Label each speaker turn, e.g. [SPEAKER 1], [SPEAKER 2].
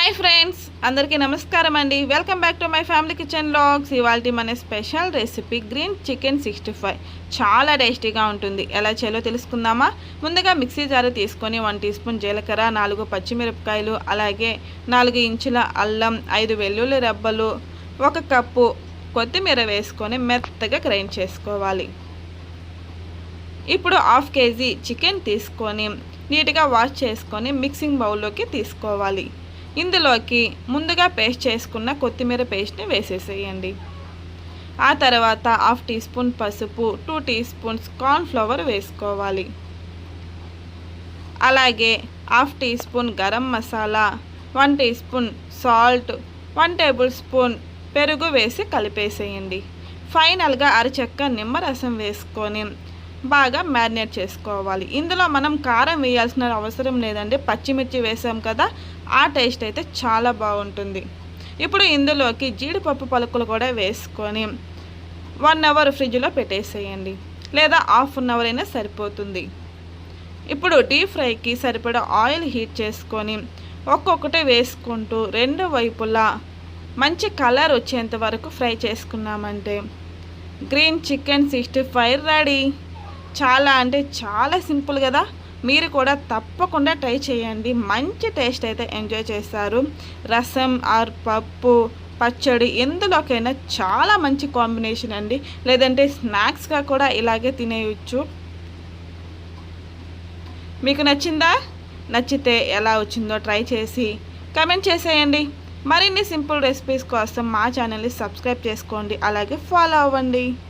[SPEAKER 1] Hi friends, అందరికీ నమస్కారం అండి. Welcome back to my family kitchen vlogs. ఇవాళ మన స్పెషల్ రెసిపీ గ్రీన్ చికెన్ 65 చాలా టేస్టీగా ఉంటుంది. ఎలా చేయాలో తెలుసుకుందామా? ముందుగా మిక్సీ జారు తీసుకొని 1 టీ స్పూన్ జీలకర్ర, 4 పచ్చిమిరపకాయలు, అలాగే 4 ఇంచుల అల్లం, 5 వెల్లుల్లి రెబ్బలు, 1 కప్పు కొత్తిమీర వేసుకొని మెత్తగా గ్రైండ్ చేసుకోవాలి. ఇప్పుడు 1/2 కేజీ చికెన్ తీసుకొని నీట్గా వాష్ చేసుకొని మిక్సింగ్ బౌల్లోకి తీసుకోవాలి. ఇందులోకి ముందుగా పేస్ట్ చేసుకున్న కొత్తిమీర పేస్ట్ని వేసేసేయండి. ఆ తర్వాత 1/2 టీ స్పూన్ పసుపు, 2 టీ స్పూన్స్ కార్న్ఫ్లవర్ వేసుకోవాలి. అలాగే 1/2 teaspoon garam masala, 1 teaspoon salt, 1 tablespoon పెరుగు వేసి కలిపేసేయండి. ఫైనల్గా అరచెక్క నిమ్మరసం వేసుకొని బాగా మ్యారినేట్ చేసుకోవాలి. ఇందులో మనం కారం వేయాల్సిన అవసరం లేదండి, పచ్చిమిర్చి వేసాం కదా, ఆ టేస్ట్ అయితే చాలా బాగుంటుంది. ఇప్పుడు ఇందులోకి జీడిపప్పు పలుకులు కూడా వేసుకొని 1 అవర్ ఫ్రిడ్జ్లో పెట్టేసేయండి, లేదా 1/2 అవర్ అయినా సరిపోతుంది. ఇప్పుడు డీప్ ఫ్రైకి సరిపడా ఆయిల్ హీట్ చేసుకొని ఒక్కొక్కటి వేసుకుంటూ 2 వైపులా మంచి కలర్ వచ్చేంత వరకు ఫ్రై చేసుకున్నామంటే గ్రీన్ చికెన్ 65 రెడీ. చాలా అంటే చాలా సింపుల్ కదా. మీరు కూడా తప్పకుండా ట్రై చేయండి. మంచి టేస్ట్ అయితే ఎంజాయ్ చేస్తారు. రసం ఆర్ పప్పు, పచ్చడి ఎందులోకైనా చాలా మంచి కాంబినేషన్ అండి. లేదంటే స్నాక్స్గా కూడా ఇలాగే తినేయచ్చు. మీకు నచ్చిందా? నచ్చితే ఎలా వచ్చిందో ట్రై చేసి కమెంట్ చేసేయండి. మరిన్ని సింపుల్ రెసిపీస్ కోసం మా ఛానల్ని సబ్స్క్రైబ్ చేసుకోండి, అలాగే ఫాలో అవ్వండి.